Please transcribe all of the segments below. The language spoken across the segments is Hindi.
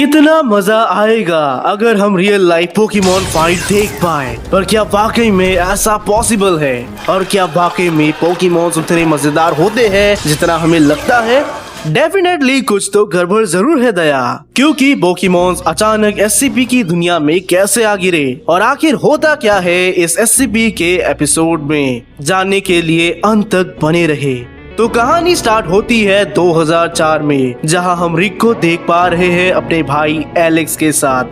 कितना मजा आएगा अगर हम रियल लाइफ पोकेमॉन फाइट देख पाए। पर क्या वाकई में ऐसा पॉसिबल है? और क्या वाकई में पोकेमॉन उतने मजेदार होते हैं जितना हमें लगता है? डेफिनेटली कुछ तो गड़बड़ जरूर है दया, क्योंकि पोकेमॉन्स अचानक एससीपी की दुनिया में कैसे आ गिरे और आखिर होता क्या है इस एससीपी के एपिसोड में, जानने के लिए अंत तक बने रहे। तो कहानी स्टार्ट होती है 2004 में, जहां हम रिक को देख पा रहे हैं अपने भाई एलेक्स के साथ।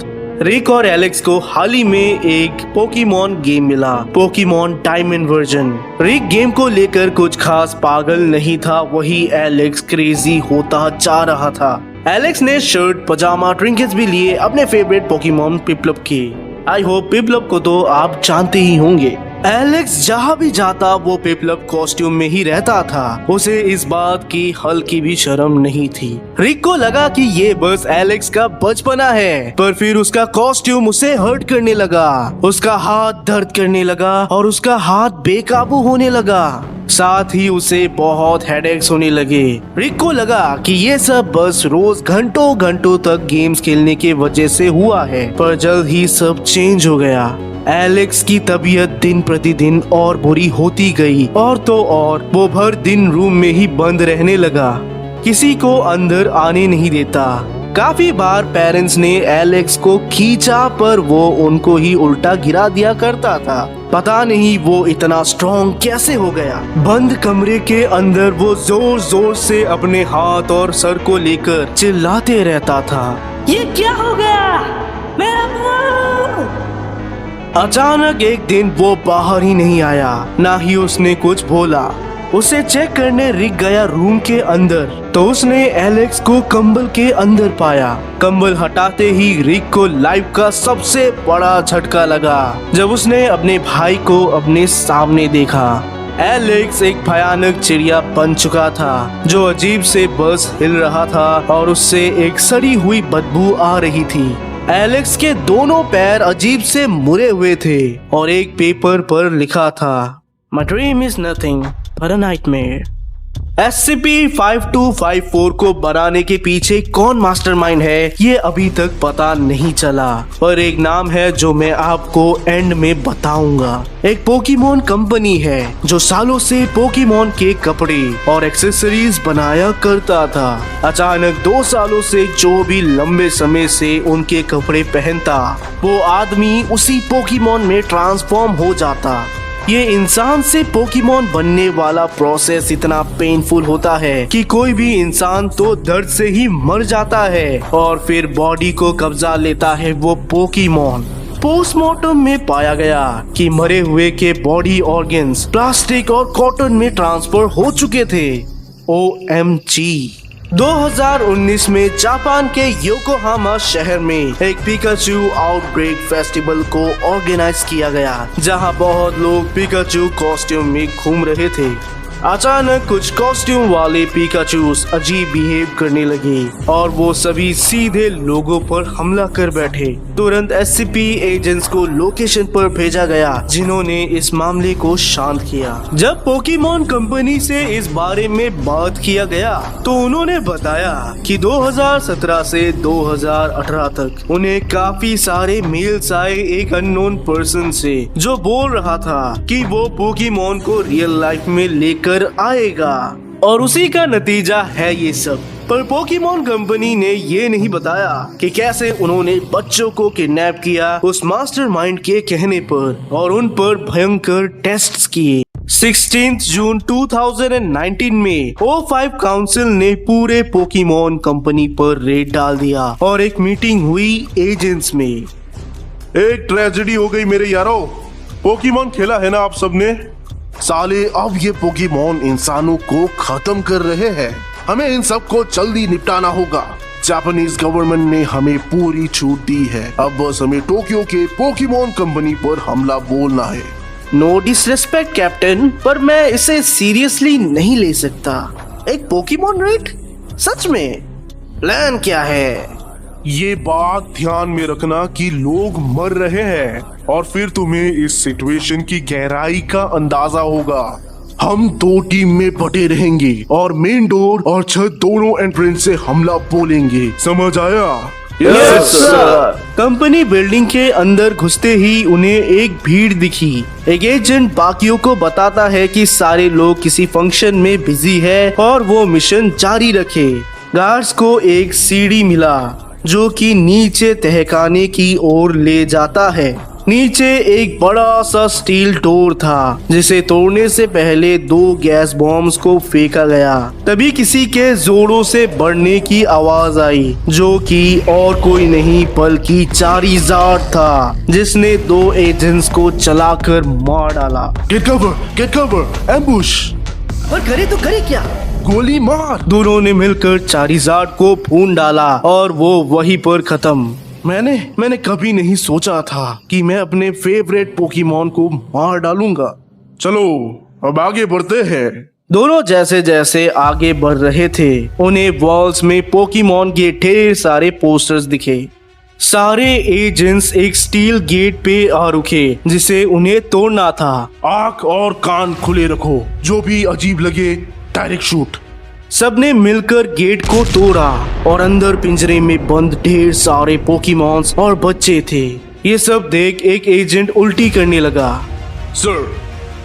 रिक और एलेक्स को हाल ही में एक पोकेमॉन गेम मिला, पोकेमॉन डायमंड वर्जन। रिक गेम को लेकर कुछ खास पागल नहीं था, वही एलेक्स क्रेजी होता जा रहा था। एलेक्स ने शर्ट, पजामा, ट्रिंकेट्स भी लिए अपने फेवरेट पोकेमॉन पिपलप के। आई होप पिपलप को तो आप जानते ही होंगे। एलेक्स जहाँ भी जाता वो पिपलप कॉस्ट्यूम में ही रहता था। उसे इस बात की हल्की भी शर्म नहीं थी। रिक को लगा कि ये बस एलेक्स का बचपना है, पर फिर उसका कॉस्ट्यूम उसे हर्ट करने लगा। उसका हाथ दर्द करने लगा और उसका हाथ बेकाबू होने लगा। साथ ही उसे बहुत हेडेक्स होने लगे। रिक को लगा कि ये सब बस रोज घंटों घंटों तक गेम्स खेलने के वजह से हुआ है, पर जल्द ही सब चेंज हो गया। एलेक्स की तबीयत दिन प्रतिदिन और बुरी होती गई, और तो और वो भर दिन रूम में ही बंद रहने लगा, किसी को अंदर आने नहीं देता। काफी बार पेरेंट्स ने एलेक्स को खींचा, पर वो उनको ही उल्टा गिरा दिया करता था। पता नहीं वो इतना स्ट्रॉन्ग कैसे हो गया। बंद कमरे के अंदर वो जोर जोर से अपने हाथ और सर को लेकर चिल्लाते रहता था, ये क्या हो गया मेरा मुंह? अचानक एक दिन वो बाहर ही नहीं आया, ना ही उसने कुछ बोला। उसे चेक करने रिक गया रूम के अंदर, तो उसने एलेक्स को कंबल के अंदर पाया। कंबल हटाते ही रिक को लाइफ का सबसे बड़ा झटका लगा जब उसने अपने भाई को अपने सामने देखा। एलेक्स एक भयानक चिड़िया बन चुका था, जो अजीब से बस हिल रहा था और उससे एक सड़ी हुई बदबू आ रही थी। एलेक्स के दोनों पैर अजीब से मुड़े हुए थे और एक पेपर पर लिखा था, My dream is nothing but a nightmare। SCP-5254 को बनाने के पीछे कौन मास्टरमाइंड है ये अभी तक पता नहीं चला, पर एक नाम है जो मैं आपको एंड में बताऊंगा। एक पोकेमॉन कंपनी है जो सालों से पोकेमॉन के कपड़े और एक्सेसरीज बनाया करता था। अचानक 2 सालों से जो भी लंबे समय से उनके कपड़े पहनता, वो आदमी उसी पोकेमॉन में ट्रांसफॉर्म हो जाता। ये इंसान से पोकेमॉन बनने वाला प्रोसेस इतना पेनफुल होता है कि कोई भी इंसान तो दर्द से ही मर जाता है, और फिर बॉडी को कब्जा लेता है वो पोकेमॉन। पोस्टमार्टम में पाया गया कि मरे हुए के बॉडी ऑर्गन्स प्लास्टिक और कॉटन में ट्रांसफर हो चुके थे। OMG। 2019 में जापान के योकोहामा शहर में एक पिकाचू आउटब्रेक फेस्टिवल को ऑर्गेनाइज किया गया, जहां बहुत लोग पिकाचू कॉस्ट्यूम में घूम रहे थे। अचानक कुछ कॉस्ट्यूम वाले पिकाचूस अजीब बिहेव करने लगे और वो सभी सीधे लोगों पर हमला कर बैठे। तुरंत SCP एजेंट्स को लोकेशन पर भेजा गया, जिन्होंने इस मामले को शांत किया। जब पोकेमॉन कंपनी से इस बारे में बात किया गया तो उन्होंने बताया कि 2017 से 2018 तक उन्हें काफी सारे मेल्स आए एक अननोन पर्सन से, जो बोल रहा था कि वो पोकेमॉन को रियल लाइफ में लेकर आएगा, और उसी का नतीजा है ये सब। पर पोकेमॉन कंपनी ने ये नहीं बताया कि कैसे उन्होंने बच्चों को किडनैप किया उस मास्टरमाइंड के कहने पर, और उन पर भयंकर टेस्ट्स किए। 16 जून 2019 में O5 काउंसिल ने पूरे पोकेमॉन कंपनी पर रेड डाल दिया और एक मीटिंग हुई एजेंट्स में। एक ट्रेजेडी हो गई मेरे यारों। पोकेमॉन खेला है ना आप सबने? साले अब ये पोकेमॉन इंसानों को खत्म कर रहे हैं। हमें इन सब को जल्दी निपटाना होगा। जापानीज गवर्नमेंट ने हमें पूरी छूट दी है, अब बस हमें टोक्यो के पोकेमॉन कंपनी पर हमला बोलना है। नो डिसरिस्पेक्ट कैप्टन, पर मैं इसे सीरियसली नहीं ले सकता। एक पोकेमॉन रेड? सच में? प्लान क्या है? ये बात ध्यान में रखना कि लोग मर रहे हैं, और फिर तुम्हें इस सिचुएशन की गहराई का अंदाजा होगा। हम 2 टीम में बटे रहेंगे और मेन डोर और छत दोनों एंट्रेंस से हमला बोलेंगे, समझ आया? Yes, sir. कंपनी बिल्डिंग के अंदर घुसते ही उन्हें एक भीड़ दिखी। एक एजेंट बाकियों को बताता है कि सारे लोग किसी फंक्शन में बिजी है और वो मिशन जारी रखे। गार्ड्स को एक सीढ़ी मिला जो कि नीचे तहखाने की ओर ले जाता है। नीचे एक बड़ा सा स्टील डोर था जिसे तोड़ने से पहले 2 गैस बॉम्ब्स को फेंका गया। तभी किसी के जोरों से बढ़ने की आवाज आई जो कि और कोई नहीं बल्कि चारीजार्ड था जिसने 2 एजेंट्स को चलाकर मार डाला। Get cover, ambush. पर करे तो करे क्या? गोली मार। दोनों ने मिलकर चारीजार्ड को भून डाला और वो वहीं पर खत्म। मैंने कभी नहीं सोचा था कि मैं अपने फेवरेट पोकेमॉन को मार डालूंगा। चलो अब आगे बढ़ते हैं। दोनों जैसे जैसे आगे बढ़ रहे थे उन्हें वॉल्स में पोकेमॉन के ढेर सारे पोस्टर्स दिखे। सारे एजेंट्स एक स्टील गेट पे आ रुके जिसे उन्हें तोड़ना था। आंख और कान खुले रखो, जो भी अजीब लगे डायरेक्ट शूट। सबने मिलकर गेट को तोड़ा और अंदर पिंजरे में बंद ढेर सारे पोकेमॉन्स और बच्चे थे। ये सब देख एक एजेंट उल्टी करने लगा। सर,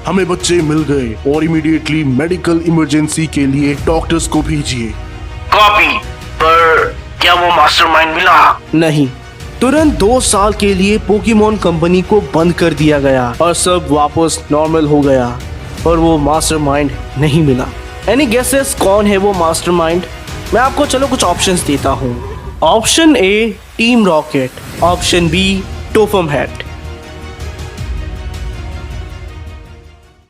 हमें बच्चे मिल गए और इमीडिएटली मेडिकल इमरजेंसी के लिए डॉक्टर्स को भेजिए। कॉपी। पर क्या वो मास्टरमाइंड मिला? नहीं, तुरंत 2 साल के लिए पोकेमॉन कंपनी को बंद कर दिया गया और सब वापस नॉर्मल हो गया, पर वो मास्टरमाइंड नहीं मिला। एनी गेसेस कौन है वो मास्टरमाइंड? मैं आपको चलो कुछ ऑप्शंस देता हूँ। Option A team rocket, option B टोफम हैट,